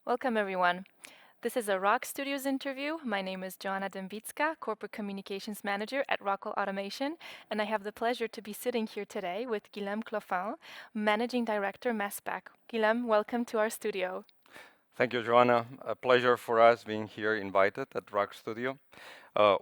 Welcome, everyone. This is a ROKStudios interview. My name is Joanna Dembitska, Corporate Communications Manager at Rockwell Automation, and I have the pleasure to be sitting here today with Guillem Clofent, Managing Director, Mespack. Guillem, welcome to our studio. Thank you, Joanna. A pleasure for us being here invited at ROKStudio.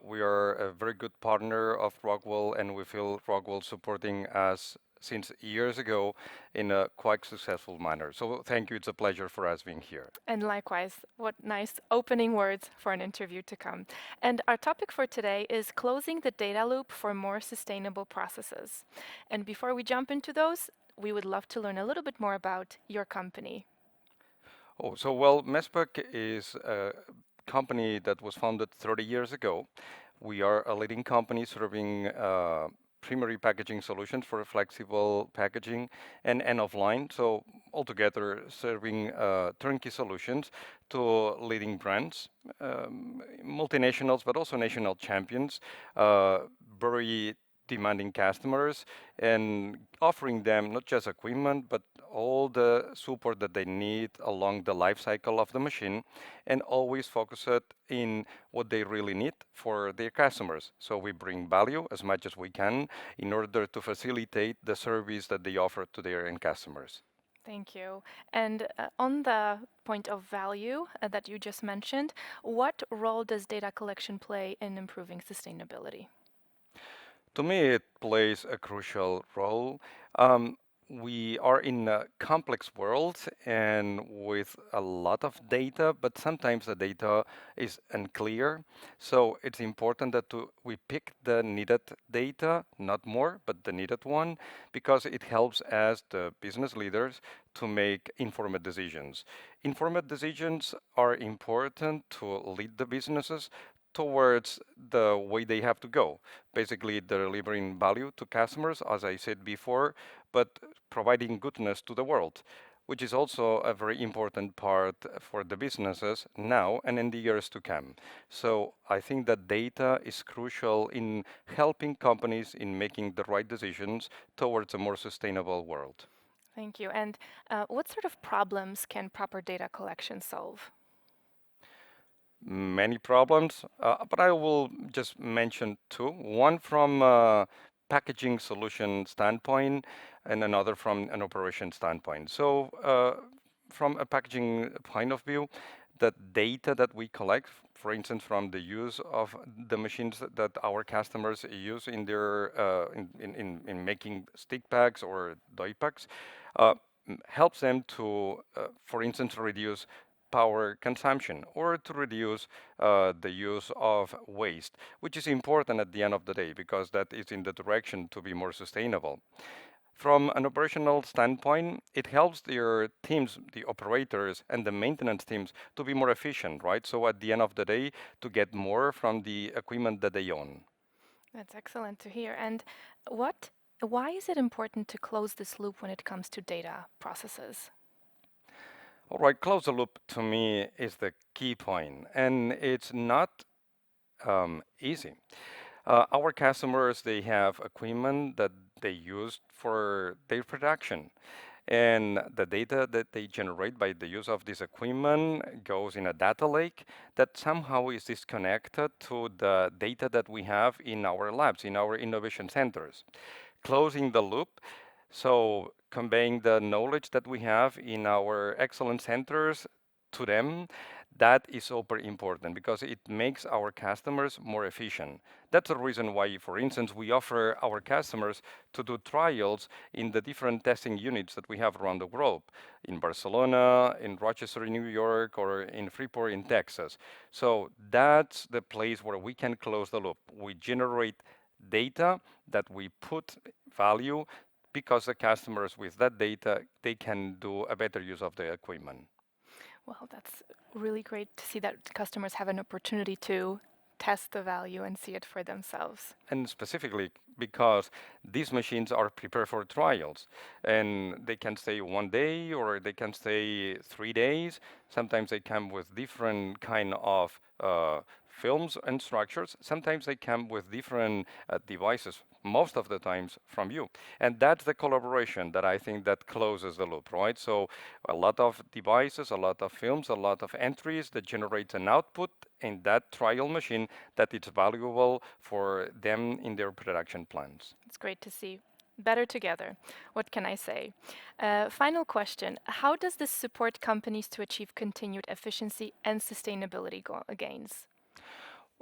We are a very good partner of Rockwell, and we feel Rockwell supporting us since years ago in a quite successful manner. So thank you. It's a pleasure for us being here. And likewise, what nice opening words for an interview to come. And our topic for today is closing the data loop for more sustainable processes. And before we jump into those, we would love to learn a little bit more about your company. Mespack is a company that was founded 30 years ago. We are a leading company serving primary packaging solutions for flexible packaging and end of line. So altogether, serving turnkey solutions to leading brands, multinationals, but also national champions, very demanding customers, and offering them not just equipment, but all the support that they need along the life cycle of the machine, and always focus it in what they really need for their customers. So we bring value as much as we can in order to facilitate the service that they offer to their end customers. Thank you. And on the point of value that you just mentioned, what role does data collection play in improving sustainability? To me, it plays a crucial role. Um, we are in a complex world and with a lot of data, but sometimes the data is unclear. So it's important that we pick the needed data, not more, but the needed one, because it helps us, the business leaders, to make informed decisions. Informed decisions are important to lead the businesses towards the way they have to go. Basically, delivering value to customers, as I said before, but providing goodness to the world, which is also a very important part for the businesses now and in the years to come. So I think that data is crucial in helping companies in making the right decisions towards a more sustainable world. Thank you. And what sort of problems can proper data collection solve? Many problems, but I will just mention two. One from packaging solution standpoint, and another from an operation standpoint. From a packaging point of view, the data that we collect, for instance, from the use of the machines that our customers use in their in making stick packs or die packs, uh, helps them to, for instance, reduce power consumption or to reduce the use of waste, which is important at the end of the day because that is in the direction to be more sustainable. From an operational standpoint, it helps their teams, the operators and the maintenance teams to be more efficient, right? So at the end of the day, to get more from the equipment that they own. That's excellent to hear. And why is it important to close this loop when it comes to data processes? All right, close the loop to me is the key point, and it's not easy. Our customers, they have equipment that they use for their production. And the data that they generate by the use of this equipment goes in a data lake that somehow is disconnected to the data that we have in our labs, in our innovation centers. Closing the loop, so conveying the knowledge that we have in our excellence centers to them, that is super important because it makes our customers more efficient. That's the reason why, for instance, we offer our customers to do trials in the different testing units that we have around the globe, in Barcelona, in Rochester, in New York, or in Freeport, in Texas. So that's the place where we can close the loop. We generate data that we put value because the customers with that data, they can do a better use of the equipment. Well, that's really great to see that customers have an opportunity to test the value and see it for themselves. And specifically because these machines are prepared for trials and they can stay 1 day or they can stay 3 days. Sometimes they come with different kind of films and structures. Sometimes they come with different devices, most of the times from you. And that's the collaboration that I think that closes the loop, right? So a lot of devices, a lot of films, a lot of entries that generates an output in that trial machine that it's valuable for them in their production plans. It's great to see. Better together. What can I say? Final question. How does this support companies to achieve continued efficiency and sustainability gains?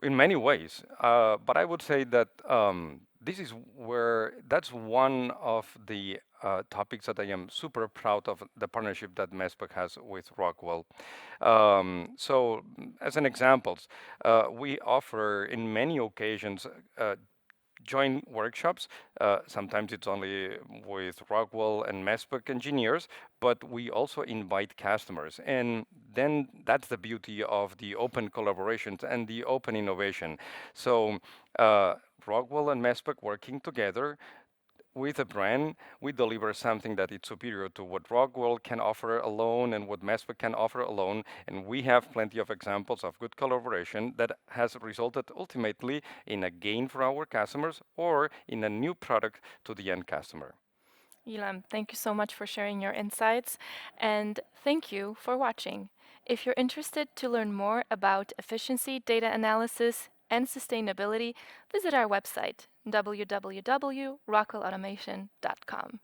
In many ways, but I would say that this is where that's one of the topics that I am super proud of the partnership that Mespack has with Rockwell. As an examples, we offer in many occasions join workshops. Sometimes it's only with Rockwell and Mespack engineers, but we also invite customers. And then that's the beauty of the open collaborations and the open innovation. So Rockwell and Mespack working together with a brand, we deliver something that is superior to what Rockwell can offer alone and what Mespack can offer alone. And we have plenty of examples of good collaboration that has resulted ultimately in a gain for our customers or in a new product to the end customer. Guillem, thank you so much for sharing your insights, and thank you for watching. If you're interested to learn more about efficiency, data analysis, and sustainability, visit our website, www.rockwellautomation.com.